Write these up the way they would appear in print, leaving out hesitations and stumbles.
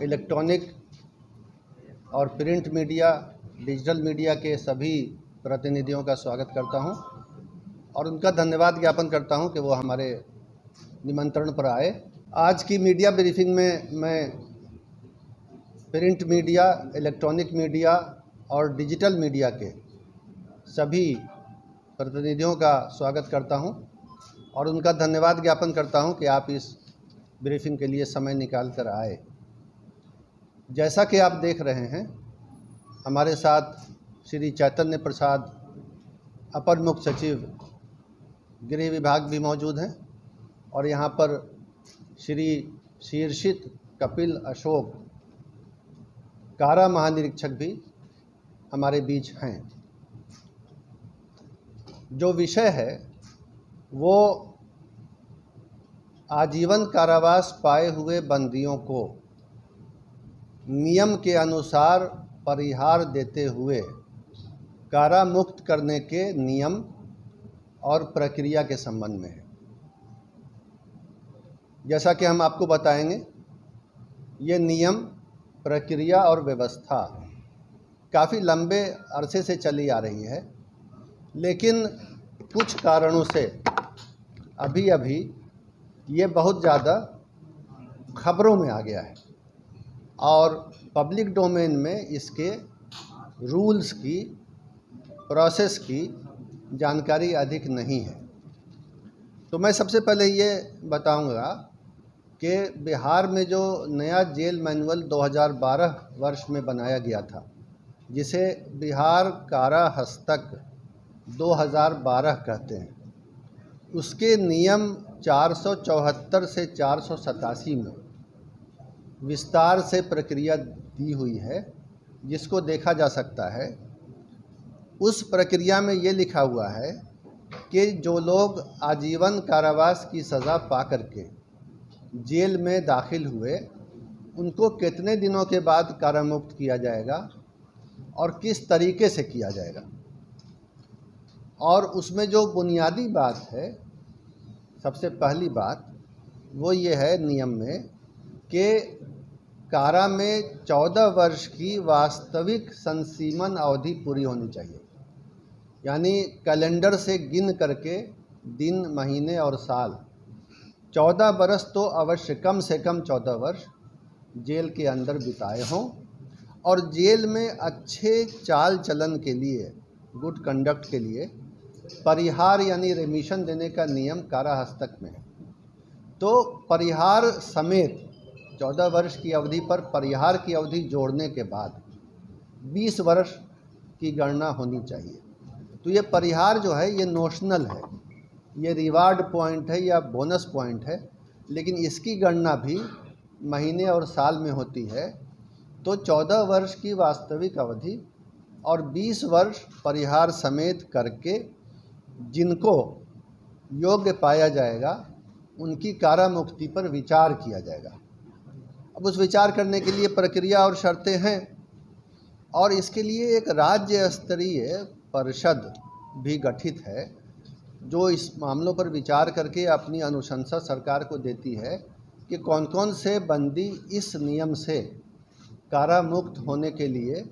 Electronic और print media, digital media के सभी प्रतिनिधियों का स्वागत करता हूं और उनका धन्यवाद ज्ञापन करता हूं कि वो हमारे निमंत्रण पर आए। आज की मीडिया ब्रीफिंग में मैं प्रिंट मीडिया, इलेक्ट्रॉनिक मीडिया और डिजिटल मीडिया के सभी प्रतिनिधियों का स्वागत करता हूं और उनका धन्यवाद ज्ञापन करता हूं कि आप इस ब्रीफिंग के लिए समय निकाल कर आए। जैसा कि आप देख रहे हैं, हमारे साथ श्री चैतन्य प्रसाद, अपर मुख्य सचिव गृह विभाग भी मौजूद हैं और यहाँ पर श्री शीर्षित कपिल अशोक, कारा महानिरीक्षक भी हमारे बीच हैं। जो विषय है वो आजीवन कारावास पाए हुए बंदियों को नियम के अनुसार परिहार देते हुए कारा मुक्त करने के नियम और प्रक्रिया के संबंध में है। जैसा कि हम आपको बताएंगे, ये नियम, प्रक्रिया और व्यवस्था काफ़ी लंबे अरसे से चली आ रही है, लेकिन कुछ कारणों से अभी अभी ये बहुत ज़्यादा खबरों में आ गया है और पब्लिक डोमेन में इसके रूल्स की, प्रोसेस की जानकारी अधिक नहीं है। तो मैं सबसे पहले ये बताऊंगा कि बिहार में जो नया जेल मैनुअल 2012 वर्ष में बनाया गया था, जिसे बिहार कारा हस्तक 2012 कहते हैं, उसके नियम 474 से 487 में विस्तार से प्रक्रिया दी हुई है, जिसको देखा जा सकता है। उस प्रक्रिया में ये लिखा हुआ है कि जो लोग आजीवन कारावास की सज़ा पा करके जेल में दाखिल हुए, उनको कितने दिनों के बाद कारामुक्त किया जाएगा और किस तरीके से किया जाएगा। और उसमें जो बुनियादी बात है, सबसे पहली बात वो ये है नियम में कि कारा में 14 वर्ष की वास्तविक संसीमन अवधि पूरी होनी चाहिए। यानी कैलेंडर से गिन करके दिन, महीने और साल 14 बरस तो अवश्य, कम से कम 14 वर्ष जेल के अंदर बिताए हों और जेल में अच्छे चाल चलन के लिए, गुड कंडक्ट के लिए परिहार यानी रेमिशन देने का नियम कारा हस्तक में है। तो परिहार समेत 14 वर्ष की अवधि पर परिहार की अवधि जोड़ने के बाद 20 वर्ष की गणना होनी चाहिए। तो ये परिहार जो है ये नोशनल है, ये रिवार्ड पॉइंट है या बोनस पॉइंट है, लेकिन इसकी गणना भी महीने और साल में होती है। तो 14 वर्ष की वास्तविक अवधि और 20 वर्ष परिहार समेत करके जिनको योग्य पाया जाएगा, उनकी कारा मुक्ति पर विचार किया जाएगा। अब उस विचार करने के लिए प्रक्रिया और शर्तें हैं और इसके लिए एक राज्य स्तरीय परिषद भी गठित है, जो इस मामलों पर विचार करके अपनी अनुशंसा सरकार को देती है कि कौन कौन से बंदी इस नियम से कारा मुक्त होने के लिए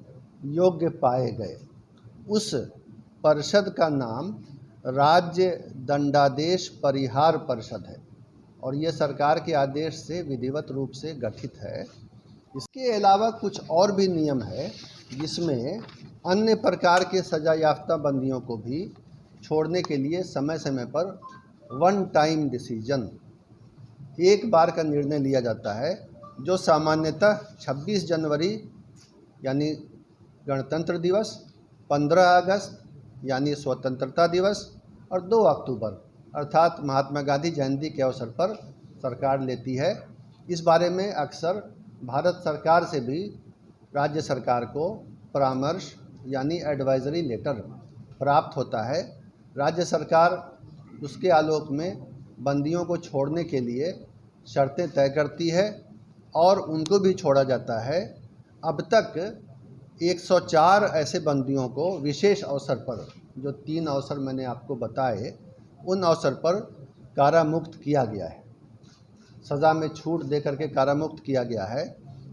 योग्य पाए गए। उस परिषद का नाम राज्य दंडादेश परिहार परिषद है और ये सरकार के आदेश से विधिवत रूप से गठित है। इसके अलावा कुछ और भी नियम है, जिसमें अन्य प्रकार के सजा याफ्ता बंदियों को भी छोड़ने के लिए समय समय पर वन टाइम डिसीजन, एक बार का निर्णय लिया जाता है, जो सामान्यतः 26 जनवरी यानी गणतंत्र दिवस, 15 अगस्त यानी स्वतंत्रता दिवस और 2 अक्टूबर अर्थात महात्मा गांधी जयंती के अवसर पर सरकार लेती है। इस बारे में अक्सर भारत सरकार से भी राज्य सरकार को परामर्श यानी एडवाइजरी लेटर प्राप्त होता है। राज्य सरकार उसके आलोक में बंदियों को छोड़ने के लिए शर्तें तय करती है और उनको भी छोड़ा जाता है। अब तक 104 ऐसे बंदियों को विशेष अवसर पर, जो 3 अवसर मैंने आपको बताए, उन अवसर पर कारा मुक्त किया गया है, सज़ा में छूट दे करके कारा मुक्त किया गया है।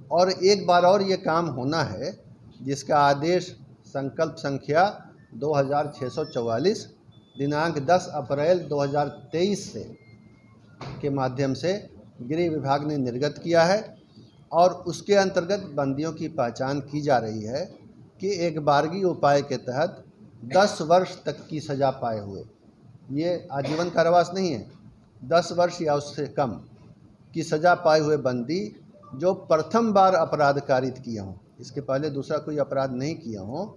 और एक बार और ये काम होना है, जिसका आदेश संकल्प संख्या 2644 दिनांक 10 अप्रैल 2023 से के माध्यम से गृह विभाग ने निर्गत किया है और उसके अंतर्गत बंदियों की पहचान की जा रही है कि एक बारगी उपाय के तहत 10 वर्ष तक की सज़ा पाए हुए, ये आजीवन कारावास नहीं है, 10 वर्ष या उससे कम की सज़ा पाए हुए बंदी जो प्रथम बार अपराध कारित किए हों, इसके पहले दूसरा कोई अपराध नहीं किया हों,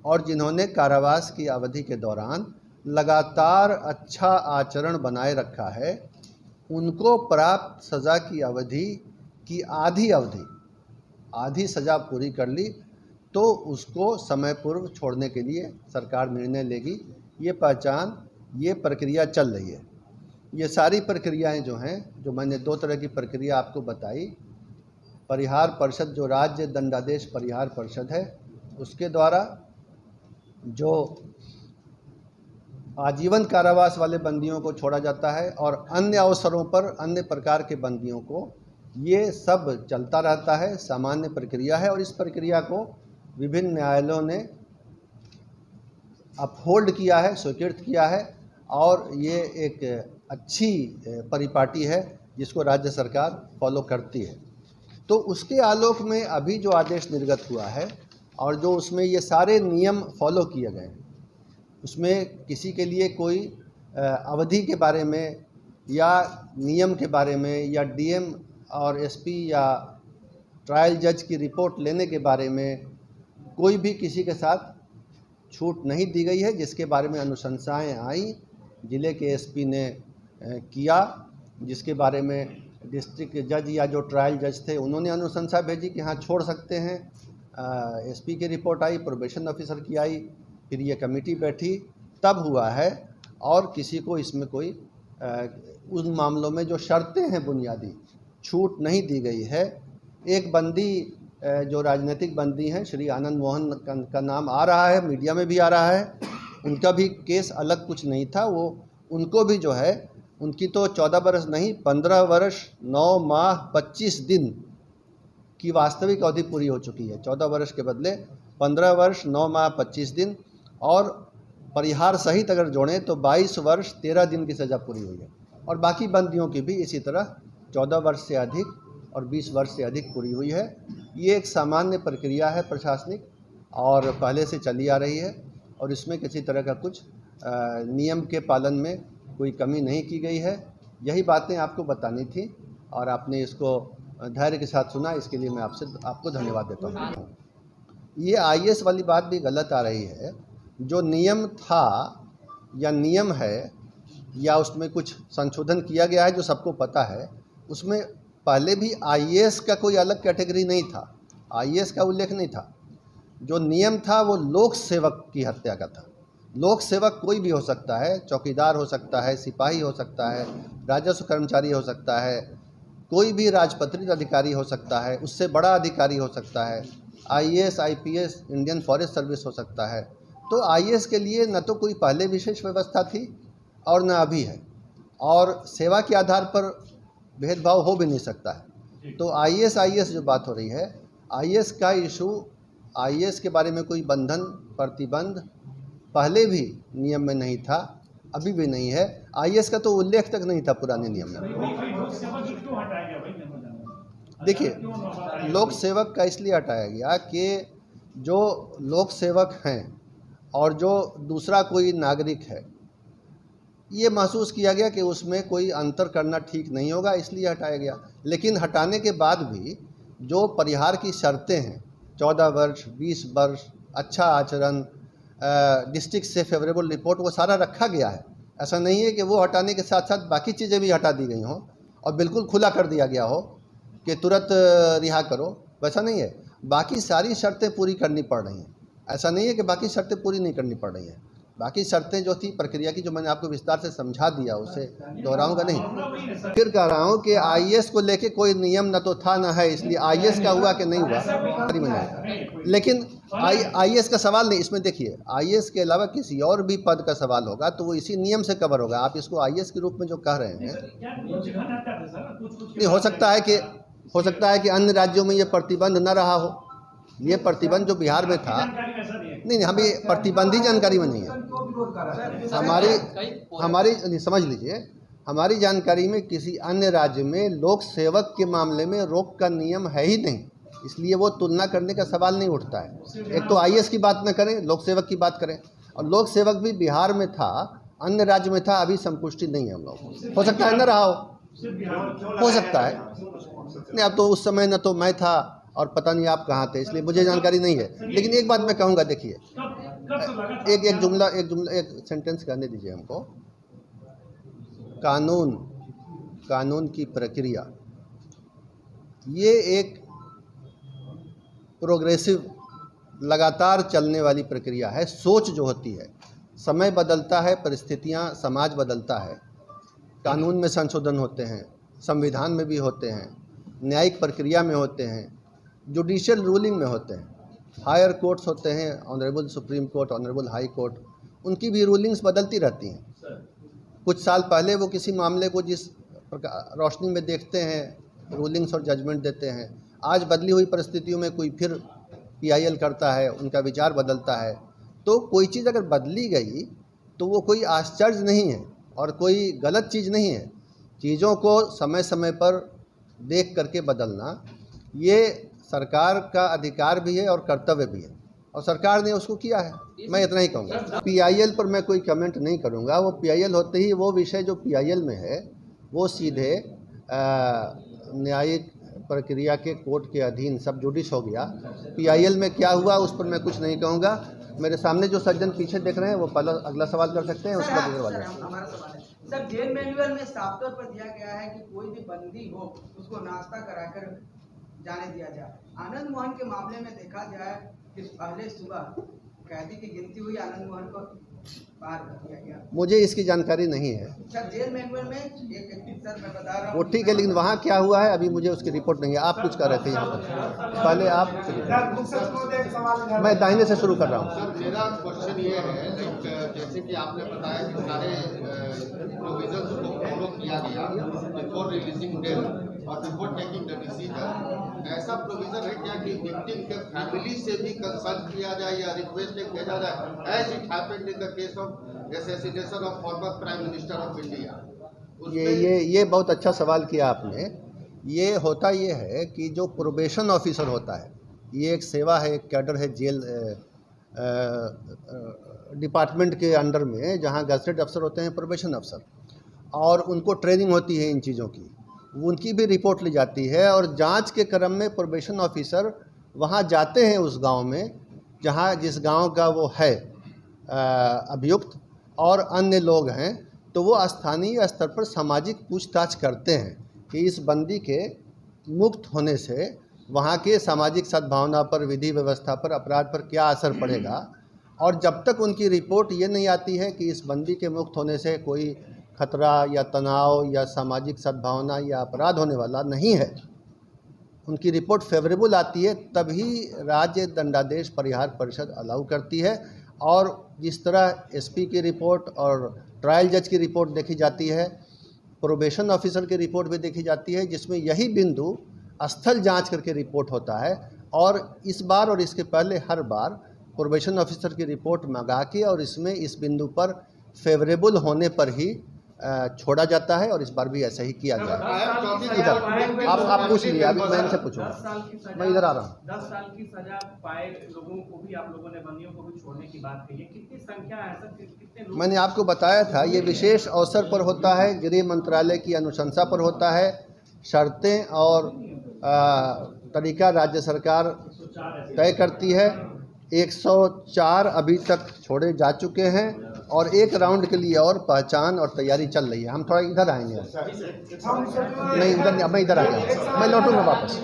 और जिन्होंने कारावास की अवधि के दौरान लगातार अच्छा आचरण बनाए रखा है, उनको प्राप्त सज़ा की अवधि की आधी सज़ा पूरी कर ली तो उसको समय पूर्व छोड़ने के लिए सरकार निर्णय लेगी। ये पहचान, ये प्रक्रिया चल रही है। ये सारी प्रक्रियाएं जो हैं, जो मैंने 2 तरह की प्रक्रिया आपको बताई, परिहार परिषद जो राज्य दंडादेश परिहार परिषद है उसके द्वारा जो आजीवन कारावास वाले बंदियों को छोड़ा जाता है, और अन्य अवसरों पर अन्य प्रकार के बंदियों को, ये सब चलता रहता है, सामान्य प्रक्रिया है। और इस प्रक्रिया को विभिन्न न्यायालयों ने अपहोल्ड किया है, स्वीकृत किया है, और ये एक अच्छी परिपाटी है जिसको राज्य सरकार फॉलो करती है। तो उसके आलोक में अभी जो आदेश निर्गत हुआ है और जो उसमें ये सारे नियम फॉलो किए गए हैं, उसमें किसी के लिए कोई अवधि के बारे में या नियम के बारे में या डीएम और एसपी या ट्रायल जज की रिपोर्ट लेने के बारे में कोई भी किसी के साथ छूट नहीं दी गई है। जिसके बारे में अनुशंसाएं आई, ज़िले के एसपी ने किया, जिसके बारे में डिस्ट्रिक्ट जज या जो ट्रायल जज थे उन्होंने अनुशंसा भेजी कि हाँ छोड़ सकते हैं। एसपी की रिपोर्ट आई, प्रोबेशन ऑफिसर की आई, फिर ये कमेटी बैठी, तब हुआ है। और किसी को इसमें कोई उन मामलों में जो शर्तें हैं बुनियादी, छूट नहीं दी गई है। एक बंदी जो राजनीतिक बंदी हैं, श्री आनंद मोहन का नाम आ रहा है, मीडिया में भी आ रहा है, उनका भी केस अलग कुछ नहीं था। वो उनको भी जो है, उनकी तो 14 वर्ष नहीं 15 वर्ष 9 माह 25 दिन की वास्तविक अवधि पूरी हो चुकी है। 14 वर्ष के बदले 15 वर्ष 9 माह 25 दिन, और परिहार सहित अगर जोड़ें तो 22 वर्ष 13 दिन की सज़ा पूरी हुई है। और बाकी बंदियों की भी इसी तरह 14 वर्ष से अधिक और 20 वर्ष से अधिक पूरी हुई है। ये एक सामान्य प्रक्रिया है प्रशासनिक, और पहले से चली आ रही है, और इसमें किसी तरह का कुछ नियम के पालन में कोई कमी नहीं की गई है। यही बातें आपको बतानी थी, और आपने इसको धैर्य के साथ सुना, इसके लिए मैं आपको धन्यवाद देता हूँ। ये आईएएस वाली बात भी गलत आ रही है। जो नियम था या नियम है या उसमें कुछ संशोधन किया गया है जो सबको पता है, उसमें पहले भी आईएएस का कोई अलग कैटेगरी नहीं था, आईएएस का उल्लेख नहीं था। जो नियम था वो लोक सेवक की हत्या का था। लोक सेवक कोई भी हो सकता है, चौकीदार हो सकता है, सिपाही हो सकता है, राजस्व कर्मचारी हो सकता है, कोई भी राजपत्रित अधिकारी हो सकता है, उससे बड़ा अधिकारी हो सकता है, IAS, IPS, Indian forest service हो सकता है। तो आईएएस के लिए न तो कोई पहले विशेष व्यवस्था थी और न अभी है, और सेवा के आधार पर भेदभाव हो भी नहीं सकता है। तो आईएएस जो बात हो रही है, आईएएस का इशू, आईएएस के बारे में कोई बंधन प्रतिबंध पहले भी नियम में नहीं था, अभी भी नहीं है। आईएएस का तो उल्लेख तक नहीं था पुराने नियम में। देखिए, लोक सेवक का इसलिए हटाया गया कि जो लोक सेवक हैं और जो दूसरा कोई नागरिक है, ये महसूस किया गया कि उसमें कोई अंतर करना ठीक नहीं होगा, इसलिए हटाया गया। लेकिन हटाने के बाद भी जो परिहार की शर्तें हैं, 14 वर्ष, 20 वर्ष, अच्छा आचरण, डिस्ट्रिक्ट से फेवरेबल रिपोर्ट, वो सारा रखा गया है। ऐसा नहीं है कि वो हटाने के साथ साथ बाकी चीज़ें भी हटा दी गई हों और बिल्कुल खुला कर दिया गया हो कि तुरंत रिहा करो, वैसा नहीं है। बाकी सारी शर्तें पूरी करनी पड़ रही हैं। ऐसा नहीं है कि बाकी शर्तें पूरी नहीं करनी पड़ रही हैं। बाकी शर्तें जो थी प्रक्रिया की, जो मैंने आपको विस्तार से समझा दिया, उसे दोहराऊंगा नहीं। फिर कह रहा हूँ कि आईएएस को लेके कोई नियम न तो था न है, इसलिए आईएएस का हुआ कि नहीं हुआ। लेकिन आईएएस का सवाल नहीं, इसमें देखिए, आईएएस के अलावा किसी और भी पद का सवाल होगा तो वो इसी नियम से कवर होगा। आप इसको आईएएस के रूप में जो कह रहे हैं, नहीं हो सकता है कि हो सकता है कि अन्य राज्यों में ये प्रतिबंध न रहा हो। ये प्रतिबंध जो बिहार में था, नहीं, हमें प्रतिबंधी जानकारी में नहीं है। हमारी समझ लीजिए, हमारी जानकारी में किसी अन्य राज्य में लोक सेवक के मामले में रोक का नियम है ही नहीं, इसलिए वो तुलना करने का सवाल नहीं उठता है। एक तो आईएएस की बात न करें, लोक सेवक की बात करें, और लोक सेवक भी बिहार में था, अन्य राज्य में था, अभी संपुष्टि नहीं है हम लोग। हो सकता है न रहा हो सकता है नहीं। अब तो उस समय न तो मैं था और पता नहीं आप कहाँ थे, इसलिए मुझे जानकारी नहीं है। लेकिन एक बात मैं कहूँगा, देखिए, एक सेंटेंस कहने दीजिए हमको। कानून की प्रक्रिया ये एक प्रोग्रेसिव, लगातार चलने वाली प्रक्रिया है। सोच जो होती है, समय बदलता है, परिस्थितियाँ, समाज बदलता है, कानून में संशोधन होते हैं, संविधान में भी होते हैं, न्यायिक प्रक्रिया में होते हैं, जुडिशियल रूलिंग में होते हैं, हायर कोर्ट्स होते हैं, honourable supreme court, honourable high court, उनकी भी रूलिंग्स बदलती रहती हैं। कुछ साल पहले वो किसी मामले को जिस रोशनी में देखते हैं, रूलिंग्स और जजमेंट देते हैं, आज बदली हुई परिस्थितियों में कोई फिर पीआईएल करता है, उनका विचार बदलता है। तो कोई चीज़ अगर बदली गई तो वो कोई आश्चर्य नहीं है और कोई गलत चीज़ नहीं है। चीज़ों को समय समय पर देख करके बदलना ये सरकार का अधिकार भी है और कर्तव्य भी है, और सरकार ने उसको किया है। मैं इतना ही कहूँगा। पीआईएल पर मैं कोई कमेंट नहीं करूँगा। वो पीआईएल होते ही वो विषय जो पीआईएल में है वो सीधे न्यायिक प्रक्रिया के कोर्ट के अधीन सब जुडिस हो गया। पीआईएल में क्या हुआ उस पर मैं कुछ नहीं कहूँगा। मेरे सामने जो सज्जन पीछे देख रहे हैं वो पहला अगला सवाल कर सकते हैं, उसके बाद इधर वाले। हमारा सवाल है सर, जेल मैनुअल में साफ तौर पर दिया गया है कि कोई भी बंदी हो उसको नाश्ता कराकर जाने दिया जाए। आनंद मोहन के मामले में देखा जाए कि पहले सुबह कैदी की गिनती हुई, आनंद मोहन को बाहर कर दिया गया। मुझे इसकी जानकारी नहीं है सर, जेल मैनुअल में एक सर मैं बता रहा हूँ, वो ठीक है, लेकिन वहाँ क्या हुआ है अभी मुझे उसकी रिपोर्ट नहीं है। आप कुछ कर रहे थे यहाँ पर, पहले आप। मैं दाहिने से शुरू कर रहा हूँ। सर, मेरा क्वेश्चन ये है, जैसे कि आपने बताया कि सारे प्रोविजंस को फॉलो किया गया बिफोर रिलीजिंग बेल और बिफोर टेकिंग द डिसीजन। ऐसा प्रोविजन है क्या कि विक्टिम के फैमिली से भी कंसल्ट किया जाए या रिक्वेस्ट भेजा जाए, as it happened in the case of assassination of former prime minister of India? ये बहुत अच्छा सवाल किया आपने। ये होता ये है कि जो प्रोबेशन ऑफिसर होता है, ये एक सेवा है, एक कैडर है जेल डिपार्टमेंट के अंडर में, जहाँ गजटेड अफसर होते हैं प्रोबेशन अफसर, और उनको ट्रेनिंग होती है इन चीज़ों की। उनकी भी रिपोर्ट ली जाती है और जांच के क्रम में प्रोबेशन ऑफिसर वहाँ जाते हैं उस गांव में, जहाँ जिस गांव का वो है अभियुक्त, और अन्य लोग हैं, तो वो स्थानीय स्तर पर सामाजिक पूछताछ करते हैं कि इस बंदी के मुक्त होने से वहाँ के सामाजिक सद्भावना पर, विधि व्यवस्था पर, अपराध पर क्या असर पड़ेगा। और जब तक उनकी रिपोर्ट ये नहीं आती है कि इस बंदी के मुक्त होने से कोई खतरा या तनाव या सामाजिक सद्भावना या अपराध होने वाला नहीं है, उनकी रिपोर्ट फेवरेबल आती है, तभी राज्य दंडादेश परिहार परिषद अलाउ करती है। और जिस तरह एसपी की रिपोर्ट और ट्रायल जज की रिपोर्ट देखी जाती है, प्रोबेशन ऑफिसर की रिपोर्ट भी देखी जाती है, जिसमें यही बिंदु स्थल जांच करके रिपोर्ट होता है। और इस बार और इसके पहले हर बार प्रोबेशन ऑफिसर की रिपोर्ट मंगा के और इसमें इस बिंदु पर फेवरेबल होने पर ही छोड़ा जाता है, और इस बार भी ऐसा ही किया गया है। इधर आप पूछ लिए, अभी मैं इनसे पूछूंगा। मैं इधर आ रहा हूँ। 10 साल की सजा पाए लोगों को भी आप लोगों ने, बंदियों को भी छोड़ने की बात कही है। कितनी संख्या है सर, कितने लोग? मैंने आपको बताया था, ये विशेष अवसर पर होता है, गृह मंत्रालय की अनुशंसा पर होता है। शर्तें और तरीका राज्य सरकार तय करती है। 104 अभी तक छोड़े जा चुके हैं और एक राउंड के लिए और पहचान और तैयारी चल रही है। हम थोड़ा इधर आएंगे, नहीं इधर, मैं इधर आ गया, मैं लौटूंगा वापस।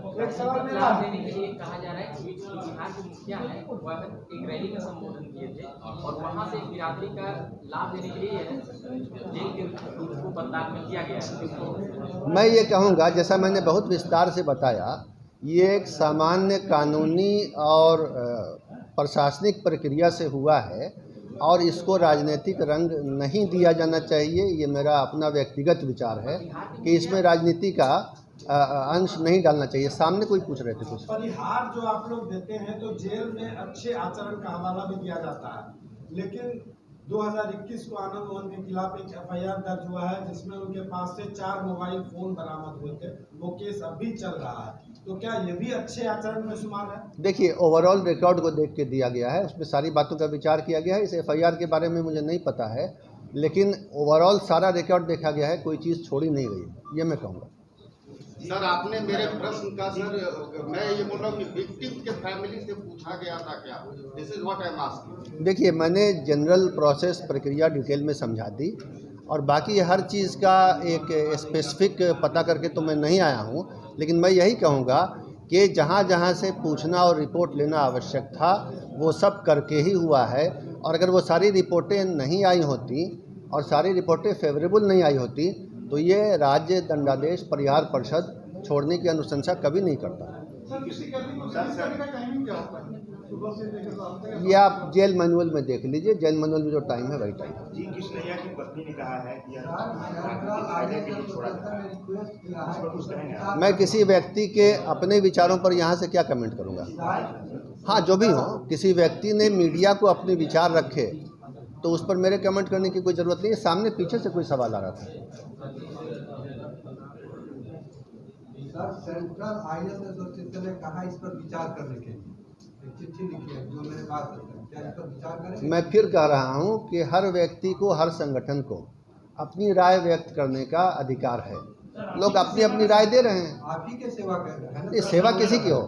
कहा जा रहा है कि बिहार के मुखिया है वह एक रैली का संबोधन किए थे और वहां से बिरादरी का लाभ देने के लिए जेल के रूल्स को बदलाव में किया गया है। मैं ये कहूँगा, जैसा मैंने बहुत विस्तार से बताया, ये एक सामान्य कानूनी और प्रशासनिक प्रक्रिया से हुआ है और इसको राजनीतिक रंग नहीं दिया जाना चाहिए। ये मेरा अपना व्यक्तिगत विचार है कि इसमें राजनीति का अंश नहीं डालना चाहिए। सामने कोई पूछ रहे थे कुछ। परिहार जो आप लोग देते हैं तो जेल में अच्छे आचरण का हवाला भी दिया जाता है, लेकिन 2021 को आनंद मोहन के खिलाफ एक FIR दर्ज हुआ है जिसमें उनके पास से 4 मोबाइल फोन बरामद हुए थे। वो केस अभी चल रहा है, तो क्या ये भी अच्छे आचरण में शुमार है? देखिए, ओवरऑल रिकॉर्ड को देख के दिया गया है, उसमें सारी बातों का विचार किया गया है। इस FIR के बारे में मुझे नहीं पता है, लेकिन ओवरऑल सारा रिकॉर्ड देखा गया है, कोई चीज़ छोड़ी नहीं गई, ये मैं कहूँगा। सर, आपने मेरे प्रश्न का सर मैं ये बोल रहा हूँ कि विक्टिम के फैमिली से पूछा गया था क्या? This is what I am asking. देखिए, मैंने जनरल प्रोसेस प्रक्रिया डिटेल में समझा दी, और बाकी हर चीज़ का एक स्पेसिफिक पता करके तो मैं नहीं आया हूँ, लेकिन मैं यही कहूँगा कि जहाँ जहाँ से पूछना और रिपोर्ट लेना आवश्यक था वो सब करके ही हुआ है। और अगर वो सारी रिपोर्टें नहीं आई होती और सारी रिपोर्टें फेवरेबल नहीं आई होती तो ये राज्य दंडादेश परिहार परिषद छोड़ने की अनुशंसा कभी नहीं करता। ये आप जेल मैनुअल में देख लीजिए, जेल मैनुअल में जो टाइम है वही टाइम है। जी, कृष्णैया की पत्नी ने कहा है कि यह छोड़ा मैं किसी व्यक्ति के अपने विचारों पर यहाँ से क्या कमेंट करूँगा। हाँ, जो भी हो, किसी व्यक्ति ने मीडिया को अपने विचार रखे तो उस पर मेरे कमेंट करने की कोई ज़रूरत नहीं है। सामने पीछे से कोई सवाल आ रहा था। सर, सेंट्रल IAS एसोसिएशन ने कहा इस पर विचार करने के लिए एक चिट्ठी लिखी है, जो मेरे पास है, क्या इस पर विचार करें? मैं फिर कह रहा हूँ कि हर व्यक्ति को, हर संगठन को अपनी राय व्यक्त करने का अधिकार है। लोग अपनी अपनी राय दे रहे हैं। आप ही के सेवा कर रहे हैं। ये सेवा किसी की हो,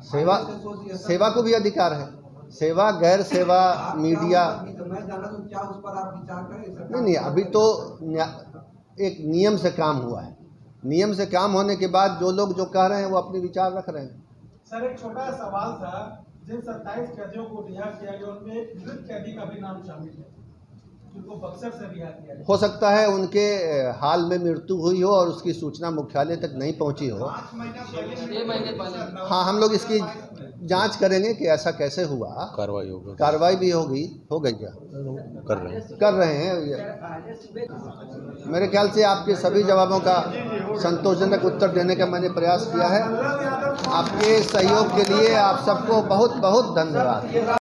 सेवा को भी अधिकार है। सेवा, गैर सेवा, मीडिया, मैं जाना तो क्या उस पर आप विचार करें? नहीं, अभी तो एक नियम से काम हुआ है। नियम से काम होने के बाद जो लोग जो कह रहे हैं वो अपने विचार रख रहे हैं। सर, एक छोटा सवाल था, जिन 27 कैदियों को रिहा किया गया उनमें एक मृत कैदी का भी नाम शामिल है, जिनको बक्सर से रिहा किया गया। हो सकता है उनके हाल में मृत्यु हुई हो और उसकी सूचना मुख्यालय तक नहीं पहुंची हो। 6 महीने पहले। हाँ, हम लोग इसकी जांच करेंगे कि ऐसा कैसे हुआ। कार्रवाई भी होगी, हो गई क्या? कर रहे हैं। मेरे ख्याल से आपके सभी जवाबों का संतोषजनक उत्तर देने का मैंने प्रयास किया है। आपके सहयोग के लिए आप सबको बहुत बहुत धन्यवाद।